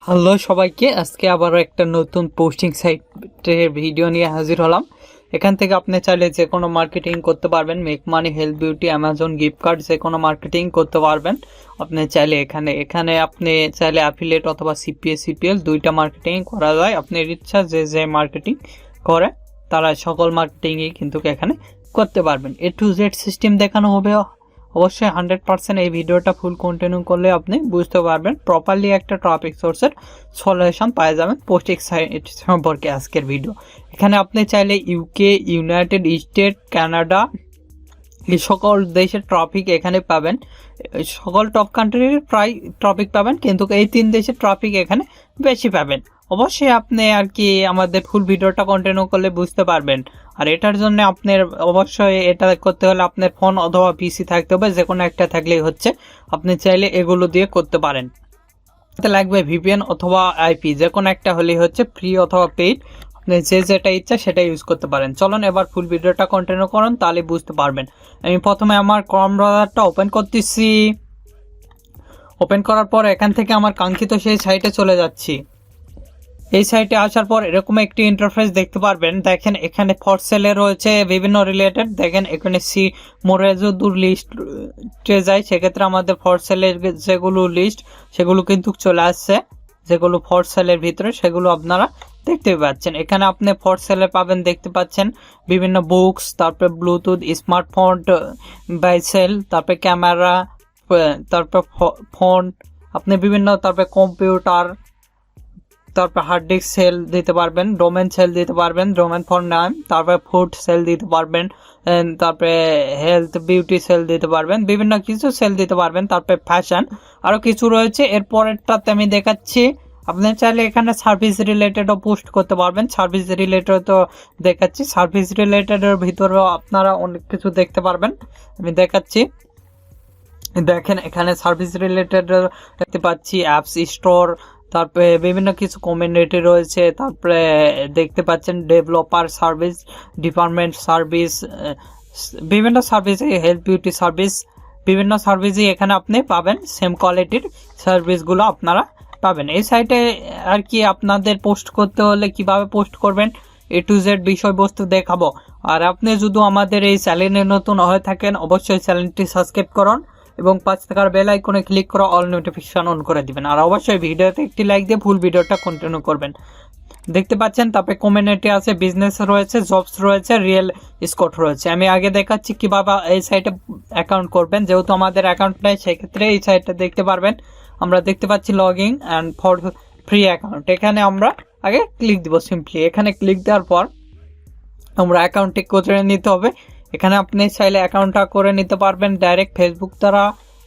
Hello সবাইকে, আজকে আবারও একটা নতুন পোস্টিং সাইটের ভিডিও নিয়ে হাজির হলাম। এখান থেকে আপনি চাইলে যে কোনো মার্কেটিং করতে পারবেন। Make money, health beauty, Amazon gift card, যে কোনো মার্কেটিং করতে পারবেন আপনি চাইলে। এখানে আপনি চাইলে অ্যাফিলিয়েট অথবা সিপিএ সিপিএল দুইটা মার্কেটিং করা যায়। আপনার ইচ্ছা যে মার্কেটিং করে তারা সকল মার্কেটিংই কিন্তু এখানে করতে পারবেন। A to Z সিস্টেম দেখানো হবে। অবশ্যই 100% এই ভিডিওটা ফুল কন্টিনিউ করলে আপনি বুঝতে পারবেন, প্রপারলি একটা টপিক সোর্সের সলিউশন পাওয়া যাবেন পোস্টিং সাইট সম্পর্কে আজকের ভিডিও। এখানে আপনি চাইলে ইউকে, ইউনাইটেড স্টেট, কানাডা এই সকল দেশের টপিক এখানে পাবেন। সকল টপ কান্ট্রির প্রায় টপিক পাবেন, কিন্তু এই 3 দেশের টপিক এখানে বেশি পাবেন। অবশ্যই আপনি আর কি আমাদের ফুল ভিডিওটা কন্টিনিউ করলে বুঝতে পারবেন। আর এটার জন্য আপনার অবশ্যই এটা করতে হলে আপনার ফোন অথবা পিসি থাকতে হবে, যে কোনো একটা থাকলেই হচ্ছে। আপনি চাইলে এগুলো দিয়ে করতে পারেন। এতে লাগবে ভিপিএন অথবা আইপি, যে কোনো একটা হলেই হচ্ছে, ফ্রি অথবা পেইড। আপনি যেটা ইচ্ছা সেটা ইউজ করতে পারেন। চলুন এবার ফুল ভিডিওটা কন্টিনিউ করুন, তাহলে বুঝতে পারবেন। আমি প্রথমে আমার ক্রোম ব্রাউজারটা ওপেন করতেছি। ওপেন করার পর এখান থেকে আমার কাঙ্ক্ষিত সেই সাইটে চলে যাচ্ছি। এই সাইটে আসার পর এরকম একটি ইন্টারফেস দেখতে পারবেন। দেখেন এখানে ফর সেলে রয়েছে বিভিন্ন রিলেটেড। দেখেন এখানে মোরে যদি লিস্টে যায় সেক্ষেত্রে আমাদের ফর সেলের যেগুলো লিস্ট সেগুলো কিন্তু চলে আসছে, যেগুলো ফর সেলের ভিতরে সেগুলো আপনারা দেখতে পাচ্ছেন। এখানে আপনি ফর সেলে পাবেন, দেখতে পাচ্ছেন বিভিন্ন বুকস, তারপরে ব্লুটুথ, স্মার্টফোন বাই সেল, তারপরে ক্যামেরা, তারপর ফোন, আপনি বিভিন্ন, তারপরে কম্পিউটার, তারপর হার্ড ডিস্ক সেল দিতে পারবেন, ডোমেন সেল দিতে পারবেন, ডোমেন ফর নাম, তারপরে ফুড সেল দিতে পারবেন, তারপরে হেলথ বিউটি সেল দিতে পারবেন, বিভিন্ন কিছু সেল দিতে পারবেন। তারপরে ফ্যাশন আরও কিছু রয়েছে। এরপরেরটাতে আমি দেখাচ্ছি। আপনি চাইলে এখানে সার্ভিস রিলেটেডও পোস্ট করতে পারবেন। সার্ভিস রিলেটেড তো দেখাচ্ছি, সার্ভিস রিলেটেডের ভিতরেও আপনারা অনেক কিছু দেখতে পারবেন। আমি দেখাচ্ছি। দেখেন এখানে সার্ভিস রিলেটেড দেখতে পাচ্ছি, অ্যাপস স্টোর, তারপরে বিভিন্ন কিছু কমিউনিটি রয়েছে। তারপরে দেখতে পাচ্ছেন ডেভেলপার সার্ভিস, ডিপার্টমেন্ট সার্ভিস, বিভিন্ন সার্ভিস, হেলথ বিউটি সার্ভিস, বিভিন্ন সার্ভিসই এখানে আপনি পাবেন। সেম কোয়ালিটির সার্ভিসগুলো আপনারা পাবেন এই সাইটে। আর কি আপনাদের পোস্ট করতে হলে কিভাবে পোস্ট করবেন A to Z বিষয়বস্তু দেখাবো। আর আপনি যদি আমাদের এই চ্যানেলে নতুন হয়ে থাকেন অবশ্যই চ্যানেলটি সাবস্ক্রাইব করুন এবং 5 টাকার বেল আইকনে ক্লিক করে অল নোটিফিকেশন অন করে দিবেন। আর অবশ্যই ভিডিওতে একটি লাইক দিয়ে ফুল ভিডিওটা কন্টিনিউ করবেন। দেখতে পাচ্ছেন তারপরে কমিউনিটি আছে, বিজনেস রয়েছে, জবস রয়েছে, রিয়েল স্কট রয়েছে। আমি আগে দেখাচ্ছি কিভাবে এই সাইটে অ্যাকাউন্ট করবেন। যেহেতু আমাদের অ্যাকাউন্ট নেই সেক্ষেত্রে এই সাইটে দেখতে পারবেন। আমরা দেখতে পাচ্ছি login and for free account. এখানে আমরা আগে ক্লিক দিব সিম্পলি। এখানে ক্লিক দেওয়ার পর আমরা অ্যাকাউন্টটি করে নিতে হবে। এখানে আপনি চাইলে অ্যাকাউন্টটা করে নিতে পারবেন ডাইরেক্ট ফেসবুক দ্বারা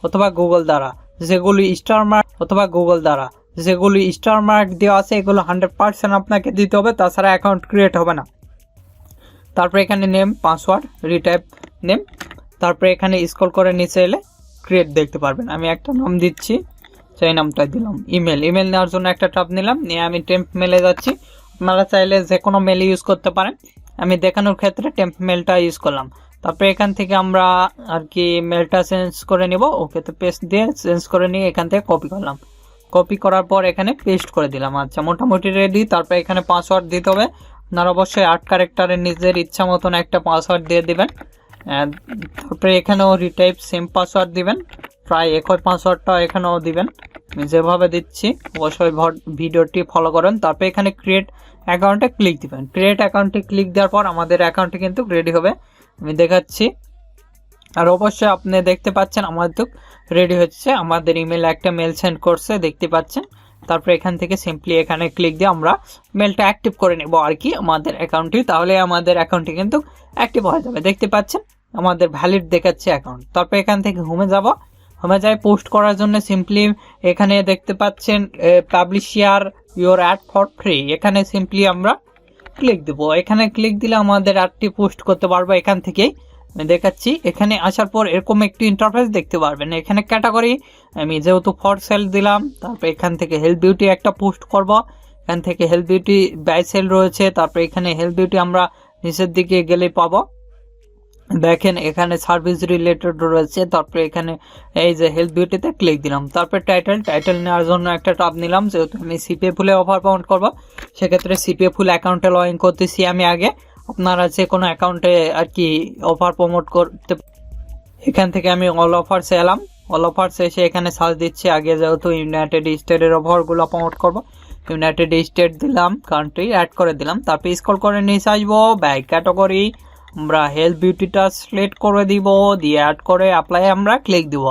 অথবা গুগল দ্বারা, যেগুলি স্টার মার্ক অথবা গুগল দ্বারা। যেগুলি স্টার মার্ক দেওয়া আছে এগুলো 100% আপনাকে দিতে হবে, তাছাড়া অ্যাকাউন্ট ক্রিয়েট হবে না। তারপরে এখানে নেম, পাসওয়ার্ড, রিটাইপ নেম, তারপরে এখানে স্ক্রল করে নিচে এলে ক্রিয়েট দেখতে পারবেন। আমি একটা নাম দিচ্ছি, সেই নামটা দিলাম। ইমেল নেওয়ার জন্য একটা ট্যাব নিলাম, নিয়ে আমি টেম্প মেলে যাচ্ছি। আপনারা চাইলে যে কোনো মেল ইউজ করতে পারেন। আমি দেখানোর ক্ষেত্রে টেম্প মেলটা ইউজ করলাম। তারপরে এখান থেকে আমরা আর কি মেলটা চেঞ্জ করে নিব। ওকে, তো পেস্ট দিয়ে চেঞ্জ করে নিয়ে এখান থেকে কপি করলাম। কপি করার পর এখানে পেস্ট করে দিলাম। আচ্ছা, মোটামুটি রেডি। তারপরে এখানে পাসওয়ার্ড দিতে হবে। আপনারা অবশ্যই 8 ক্যারেক্টারের নিজের ইচ্ছা মতন একটা পাসওয়ার্ড দিয়ে দিবেন। তারপরে এখানেও রিটাইপ সেম পাসওয়ার্ড দিবেন, প্রায় একই পাসওয়ার্ডটা এখানেও দিবেন। আমি যেভাবে দিচ্ছি অবশ্যই ভিডিওটি ফলো করেন। তারপরে এখানে ক্রিয়েট অ্যাকাউন্টে ক্লিক দিবেন। ক্রিয়েট অ্যাকাউন্টে ক্লিক দেওয়ার পর আমাদের অ্যাকাউন্টটি কিন্তু রেডি হবে। আমি দেখাচ্ছি। আর অবশ্যই আপনি দেখতে পাচ্ছেন আমাদের রেডি হচ্ছে। আমাদের ইমেলে একটা মেল সেন্ড করছে, দেখতে পাচ্ছেন। তারপরে এখান থেকে সিম্পলি এখানে ক্লিক দিয়ে আমরা মেলটা অ্যাক্টিভ করে নেব আর কি আমাদের অ্যাকাউন্টটি। তাহলে আমাদের অ্যাকাউন্টটি কিন্তু অ্যাক্টিভ হয়ে যাবে। দেখতে পাচ্ছেন আমাদের ভ্যালিড দেখাচ্ছে অ্যাকাউন্ট। তারপরে এখান থেকে হোমে যাব। হোমে যাই পোস্ট করার জন্য সিম্পলি এখানে দেখতে পাচ্ছেন publish share your add for free. এখানে সিম্পলি আমরা ক্লিক দেবো। এখানে ক্লিক দিলে আমাদের অ্যাডটি পোস্ট করতে পারবো এখান থেকেই। আমি দেখাচ্ছি। এখানে আসার পর এরকম একটি ইন্টারফেস দেখতে পারবেন। এখানে ক্যাটাগরি আমি যেহেতু ফর সেল দিলাম, তারপর এখান থেকে হেলথ বিউটি একটা পোস্ট করব। এখান থেকে হেলথ বিউটি বাই সেল রয়েছে। তারপর এখানে হেলথ বিউটি আমরা নিচের দিকে গেলে পাবো। দেখেন এখানে সার্ভিস রিলেটেড রয়েছে। তারপরে এখানে এই যে হেলথ বিউটিতে ক্লিক দিলাম। তারপরে টাইটেল নেওয়ার জন্য একটা ট্যাব নিলাম, যেহেতু আমি সিপিএ ফুলে অফার প্রমোট করবো সেক্ষেত্রে সিপিএ ফুল অ্যাকাউন্টে লগ ইন করতেছি আমি আগে। আপনারা যে কোনো অ্যাকাউন্টে আর কি অফার প্রমোট করতে, এখান থেকে আমি অল অফারসে এলাম। অল অফারসে এসে এখানে সার্চ দিচ্ছি। আগে যেহেতু ইউনাইটেড স্টেটের অফারগুলো প্রমোট করবো, ইউনাইটেড স্টেট দিলাম, কান্ট্রি অ্যাড করে দিলাম। তারপরে স্ক্রল করে নিচে আসবো, ব্যাক ক্যাটাগরি আমরা হেলথ বিউটিটা সিলেক্ট করে দিব, দিয়ে অ্যাড করে অ্যাপ্লাই আমরা ক্লিক দিব।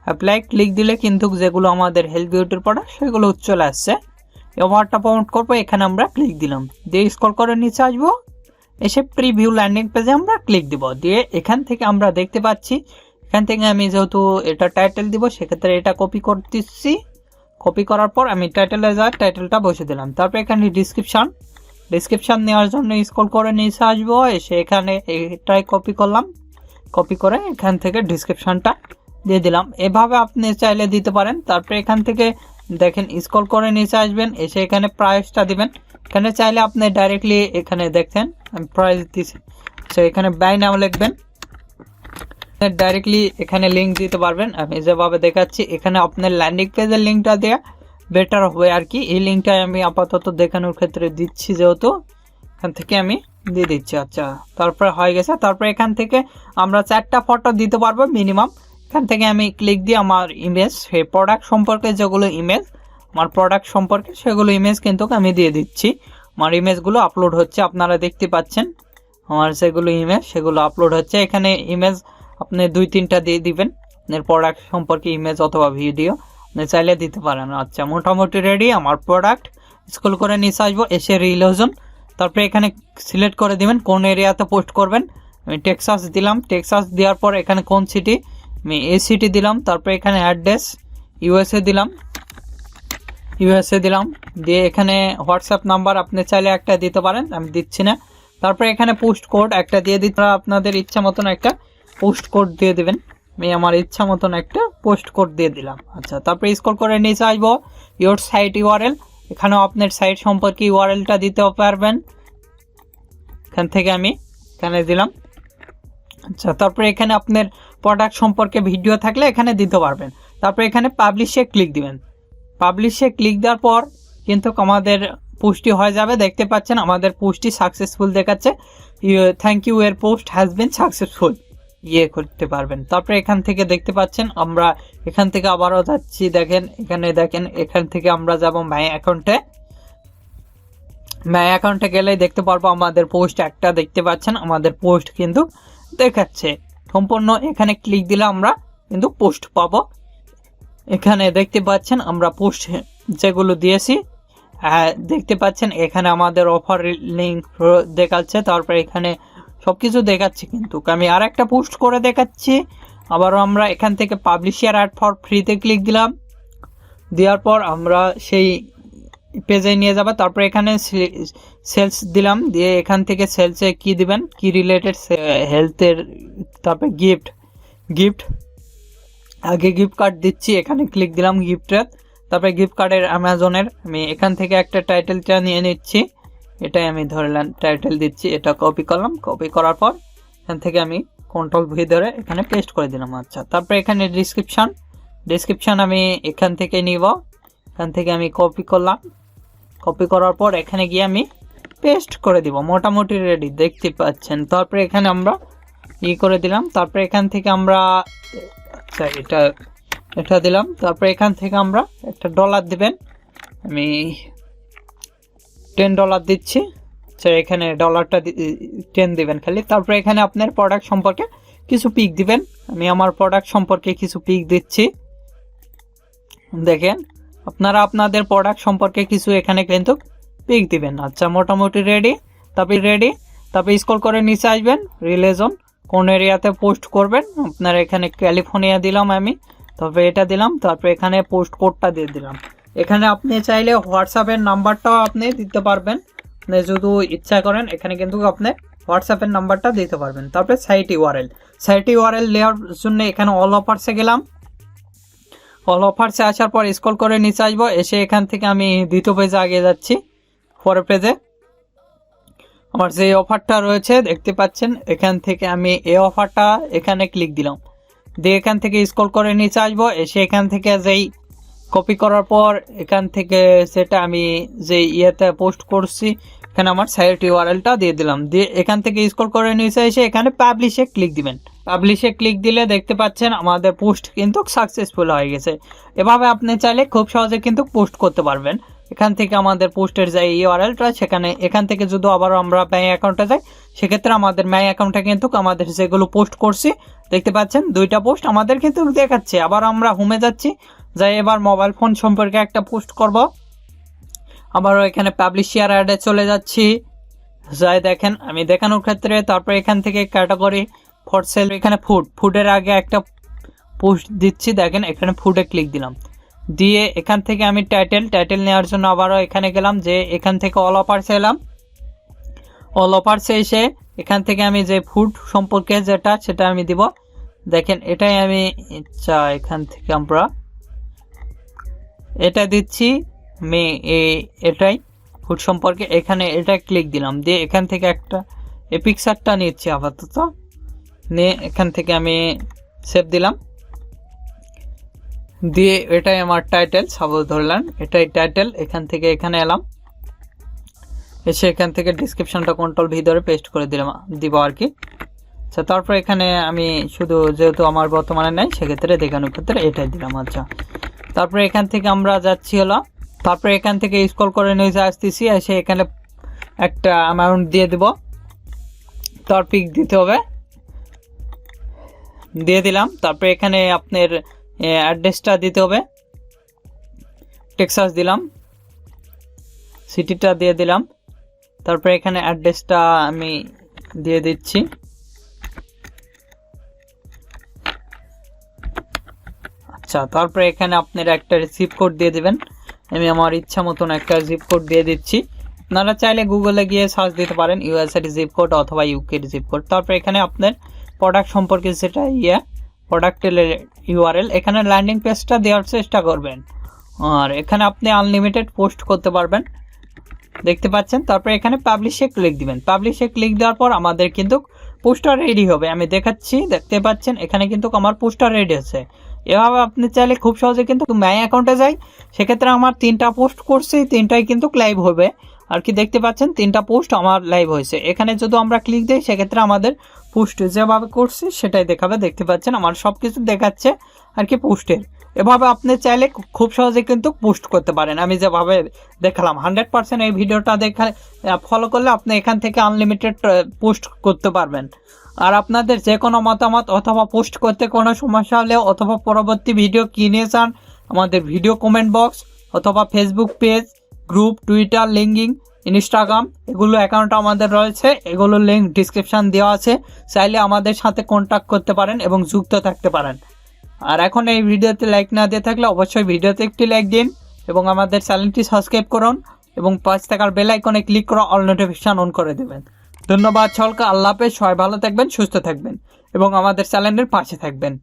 অ্যাপ্লাই ক্লিক দিলে কিন্তু যেগুলো আমাদের হেলথ বিউটির প্রোডাক্ট সেগুলো চলে আসছে। অফারটা প্রমোট করবো, এখানে আমরা ক্লিক দিলাম, দিয়ে স্ক্রল করে নিচে আসবো, এসে প্রিভিউ ল্যান্ডিং পেজে আমরা ক্লিক দিব। দিয়ে এখান থেকে আমরা দেখতে পাচ্ছি, এখান থেকে আমি যেহেতু এটা টাইটেল দিব সেক্ষেত্রে এটা কপি করতেছি। কপি করার পর আমি টাইটেলে যাই, টাইটেলটা বসে দিলাম। তারপর এখানে ডিসক্রিপশন নেওয়ার জন্য স্ক্রল করে নিচে আসবো, এসে এখানে এটাই কপি করলাম। কপি করে এখান থেকে ডিসক্রিপশনটা দিয়ে দিলাম। এভাবে আপনি চাইলে দিতে পারেন। তারপরে এখান থেকে দেখেন স্ক্রল করে নিচে আসবেন, এসে এখানে প্রাইসটা দিবেন। এখানে চাইলে আপনি ডাইরেক্টলি এখানে দেখেন আমি প্রাইস দিচ্ছি, সো এখানে বাই নাও লিখবেন, ডাইরেক্টলি এখানে লিঙ্ক দিতে পারবেন। আমি যেভাবে দেখাচ্ছি এখানে আপনার ল্যান্ডিং পেজের লিঙ্কটা দেওয়া বেটার হবে আর কি। এই লিঙ্কটা আমি আপাতত দেখানোর ক্ষেত্রে দিচ্ছি, যেহেতু এখান থেকে আমি দিয়ে দিচ্ছি। আচ্ছা, তারপরে হয়ে গেছে। তারপরে এখান থেকে আমরা 4টা ফটো দিতে পারবো মিনিমাম। এখান থেকে আমি ক্লিক দিয়ে আমার ইমেজ, সেই প্রোডাক্ট সম্পর্কে যেগুলো ইমেজ, আমার প্রোডাক্ট সম্পর্কে সেগুলো ইমেজ কিন্তু আমি দিয়ে দিচ্ছি। আমার ইমেজগুলো আপলোড হচ্ছে, আপনারা দেখতে পাচ্ছেন আমার সেগুলো ইমেজ সেগুলো আপলোড হচ্ছে। এখানে ইমেজ আপনি 2-3টা দিয়ে দিবেন, আপনার প্রোডাক্ট সম্পর্কে ইমেজ অথবা ভিডিও আপনি চাইলে দিতে পারেন। আচ্ছা, মোটামুটি রেডি আমার প্রোডাক্ট। স্ক্রল করে নিচে আসবো, এসে রিলিজন, তারপরে এখানে সিলেক্ট করে দিবেন কোন এরিয়াতে পোস্ট করবেন। আমি টেক্সাস দিলাম। টেক্সাস দেওয়ার পর এখানে কোন সিটি, আমি এই সিটি দিলাম। তারপরে এখানে অ্যাড্রেস ইউএসএ দিলাম, দিয়ে এখানে হোয়াটসঅ্যাপ নাম্বার আপনি চাইলে একটা দিতে পারেন, আমি দিচ্ছি না। তারপরে এখানে পোস্ট কোড একটা দিয়ে দিতে, আপনাদের ইচ্ছা মতন একটা পোস্ট কোড দিয়ে দিবেন। আমি আমার ইচ্ছা মতন একটা পোস্ট কোড দিয়ে দিলাম। আচ্ছা, তারপরে স্ক্রল করে নিচে আসবো, ইওর সাইট ইউআরএল, এখানেও আপনার সাইট সম্পর্কে ইউআরএলটা দিতে পারবেন। এখান থেকে আমি এখানে দিলাম। আচ্ছা, তারপরে এখানে আপনার প্রোডাক্ট সম্পর্কে ভিডিও থাকলে এখানে দিতে পারবেন। তারপরে এখানে পাবলিশে ক্লিক দিবেন। পাবলিশে ক্লিক দেওয়ার পর কিন্তু আমাদের পোস্টটি হয়ে যাবে। দেখতে পাচ্ছেন আমাদের পোস্টটি সাকসেসফুল দেখাচ্ছে, থ্যাংক ইউ এর পোস্ট হ্যাজ বিন সাকসেসফুল, করতে পারবেন। তারপরে এখান থেকে দেখতে পাচ্ছেন আমরা এখান থেকে আবারও যাচ্ছি, দেখেন এখান থেকে আমরা যাব মাই অ্যাকাউন্টে গেলেই দেখতে পারবো আমাদের পোস্ট একটা দেখতে পাচ্ছেন, আমাদের পোস্ট কিন্তু দেখাচ্ছে সম্পূর্ণ। এখানে ক্লিক দিলে আমরা কিন্তু পোস্ট পাবো। এখানে দেখতে পাচ্ছেন আমরা পোস্ট যেগুলো দিয়েছি, দেখতে পাচ্ছেন এখানে আমাদের অফার লিঙ্ক দেখাচ্ছে। তারপরে এখানে সবকিছু দেখাচ্ছে, কিন্তু আমি আর একটা পোস্ট করে দেখাচ্ছি। আবারও আমরা এখান থেকে পাবলিশ অ্যাড ফর ফ্রিতে ক্লিক দিলাম, দেওয়ার পর আমরা সেই পেজে নিয়ে যাবে। তারপরে এখানে সেলস দিলাম, দিয়ে এখান থেকে সেলসে কি দিবেন, কি রিলেটেড হেলথের। তারপরে গিফট আগে গিফট কার্ড দিচ্ছি, এখানে ক্লিক দিলাম গিফটের। তারপরে গিফট কার্ডের অ্যামাজনের আমি এখান থেকে একটা টাইটেলটা নিয়ে নিচ্ছি, এটাই আমি ধরলাম টাইটেল দিচ্ছি, এটা কপি করলাম। কপি করার পর এখান থেকে আমি কন্ট্রোল ভি ধরে এখানে পেস্ট করে দিলাম। আচ্ছা, তারপরে এখানে ডিসক্রিপশন আমি এখান থেকে নিব, এখান থেকে আমি কপি করলাম। কপি করার পর এখানে গিয়ে আমি পেস্ট করে দিব। মোটামুটি রেডি দেখতে পাচ্ছেন। তারপরে এখানে আমরা করে দিলাম। তারপরে এখান থেকে আমরা আচ্ছা এটা দিলাম। তারপরে এখান থেকে আমরা একটা ডলার দিবেন, আমি $10 দিচ্ছি। আচ্ছা, এখানে ডলারটা 10 দিবেন খালি। তারপরে এখানে আপনার প্রোডাক্ট সম্পর্কে কিছু পিক দিবেন, আমি আমার প্রোডাক্ট সম্পর্কে কিছু পিক দিচ্ছি। দেখেন আপনারা আপনাদের প্রোডাক্ট সম্পর্কে কিছু এখানে কিন্তু পিক দিবেন। আচ্ছা, মোটামুটি রেডি। তারপরে স্ক্রল করে নিচে আসবেন, রিলিজন কোন এরিয়াতে পোস্ট করবেন। আপনারা এখানে ক্যালিফোর্নিয়া দিলাম আমি, তারপরে এটা দিলাম। তারপরে এখানে পোস্ট কোডটা দিয়ে দিলাম। এখানে আপনি চাইলে হোয়াটসঅ্যাপের নাম্বারটাও আপনি দিতে পারবেন, আপনি যদি ইচ্ছা করেন এখানে কিন্তু আপনি হোয়াটসঅ্যাপের নাম্বারটা দিতে পারবেন। তারপরে সাইট ইউআরএল নেওয়ার জন্য এখানে অল অফারসে গেলাম। অল অফারসে আসার পর স্ক্রল করে নিচে আসবো, এসে এখান থেকে আমি দ্বিতীয় পেজে আগে যাচ্ছি, পরের পেজে। আমার যে অফারটা রয়েছে দেখতে পাচ্ছেন, এখান থেকে আমি এই অফারটা এখানে ক্লিক দিলাম, দিয়ে এখান থেকে স্ক্রল করে নিচে আসবো, এসে এখান থেকে যেই কপি করার পর এখান থেকে সেটা আমি যে ইয়েতে পোস্ট করছি এখানে আমার সাইট ইউআরএলটা দিয়ে দিলাম, দিয়ে এখান থেকে স্ক্রল করে নিচে এসে এখানে পাবলিশে ক্লিক দিবেন। পাবলিশে ক্লিক দিলে দেখতে পাচ্ছেন আমাদের পোস্ট কিন্তু সাকসেসফুল হয়ে গেছে। এভাবে আপনি চাইলে খুব সহজে কিন্তু পোস্ট করতে পারবেন। এখান থেকে আমাদের পোস্টের যে ইউআরএলটা সেখানে এখান থেকে যদি আবার আমরা ব্যাঙ্ক অ্যাকাউন্টে যাই, সেক্ষেত্রে আমাদের ব্যাঙ্ক অ্যাকাউন্টে কিন্তু আমাদের যেগুলো পোস্ট করছি দেখতে পাচ্ছেন 2টা পোস্ট আমাদের কিন্তু দেখাচ্ছে। আবার আমরা হোমে যাচ্ছি, যাই এবার মোবাইল ফোন সম্পর্কে একটা পোস্ট করব, আবারও এখানে পাবলিশ শেয়ার অ্যাডে চলে যাচ্ছি, যাই দেখেন আমি দেখানোর ক্ষেত্রে, তারপর এখান থেকে ক্যাটাগরি ফর সেল, এখানে ফুডের আগে একটা পোস্ট দিচ্ছি, দেখেন এখানে ফুডে ক্লিক দিলাম, দিয়ে এখান থেকে আমি টাইটেল নেওয়ার জন্য আবারও এখানে গেলাম, যে এখান থেকে অল অফার্সে এলাম, অল অফার্সে এসে এখান থেকে আমি যে ফুড সম্পর্কে সেটা আমি দিব, দেখেন এটাই আমি এখান থেকে আমরা এটা দিচ্ছি, আমি এটাই ফুড সম্পর্কে এখানে এটা ক্লিক দিলাম, দিয়ে এখান থেকে একটা এই পিকচারটা নিচ্ছি আপাতত, নিয়ে এখান থেকে আমি সেভ দিলাম, দিয়ে এটাই আমার টাইটেল সাপোজ ধরলাম, এটাই টাইটেল, এখান থেকে এখানে এলাম, এসে এখান থেকে ডিসক্রিপশনটা কন্ট্রোল V ধরে পেস্ট করে দিব আর কি। আচ্ছা, তারপর এখানে আমি শুধু যেহেতু আমার বর্তমানে নাই সেক্ষেত্রে দেখানোর ক্ষেত্রে এটাই দিলাম। আচ্ছা, তারপরে এখান থেকে আমরা যাচ্ছি হলো, তারপরে এখান থেকে স্ক্রল করে নিয়ে আসতেছি, এসে এখানে একটা অ্যামাউন্ট দিয়ে দিব, তার পিক দিতে হবে, দিয়ে দিলাম। তারপরে এখানে আপনার অ্যাড্রেসটা দিতে হবে, টেক্সাস দিলাম, সিটিটা দিয়ে দিলাম, তারপরে এখানে অ্যাড্রেসটা আমি দিয়ে দিচ্ছি, আচ্ছা, তারপরে এখানে আপনার একটা জিপ কোড দিয়ে দিবেন, আমি আমার ইচ্ছা মতন একটা জিপ কোড দিয়ে দিচ্ছি। আপনারা চাইলে গুগলে গিয়ে সার্চ দিতে পারেন ইউএসএর জিপ কোড অথবা ইউকের জিপ কোড। তারপরে এখানে আপনার প্রোডাক্ট সম্পর্কে যেটা প্রোডাক্টের ইউআরএল, এখানে ল্যান্ডিং পেজটা দেওয়ার চেষ্টা করবেন, আর এখানে আপনি আনলিমিটেড পোস্ট করতে পারবেন দেখতে পাচ্ছেন। তারপরে এখানে পাবলিশে ক্লিক দিবেন, পাবলিশে ক্লিক দেওয়ার পর আমাদের কিন্তু পোস্টার রেডি হবে, আমি দেখাচ্ছি, দেখতে পাচ্ছেন এখানে কিন্তু আমার পোস্টার রেডি আছে। এভাবে আপনি চাইলে খুব সহজে কিন্তু মাই অ্যাকাউন্টে যাই, সেক্ষেত্রে আমার 3টা পোস্ট করছি, 3টাই কিন্তু লাইভ হবে আর কি, দেখতে পাচ্ছেন 3টা পোস্ট আমার লাইভ হয়েছে। এখানে যদি আমরা ক্লিক দিই সেক্ষেত্রে আমাদের পোস্ট যেভাবে করছি সেটাই দেখাবে, দেখতে পাচ্ছেন আমার সব কিছু দেখাচ্ছে আর কি পোস্টের। এভাবে আপনি চাইলে খুব সহজে কিন্তু পোস্ট করতে পারেন, আমি যেভাবে দেখালাম 100% এই ভিডিওটা ফলো করলে আপনি এখান থেকে আনলিমিটেড পোস্ট করতে পারবেন। আর আপনাদের যে কোনো মতামত অথবা পোস্ট করতে কোনো সমস্যা হলে অথবা পরবর্তী ভিডিও কী নিয়ে চান, আমাদের ভিডিও কমেন্ট বক্স অথবা Facebook page, group, Twitter, linking, Instagram এগুলো অ্যাকাউন্ট আমাদের রয়েছে, এগুলো লিঙ্ক ডিসক্রিপশান দেওয়া আছে, চাইলে আমাদের সাথে কন্ট্যাক্ট করতে পারেন এবং যুক্ত থাকতে পারেন। আর এখন এই ভিডিওতে লাইক না দিয়ে থাকলে অবশ্যই ভিডিওতে একটি লাইক দিন এবং আমাদের চ্যানেলটি সাবস্ক্রাইব করুন এবং পাশে থাকার বেল আইকনে ক্লিক করে অল নোটিফিকেশন অন করে দেবেন। ধন্যবাদ সকলকে, আল্লাহ হাফেজ, সবাই ভালো থাকবেন, সুস্থ থাকবেন এবং আমাদের চ্যানেলের পাশে থাকবেন।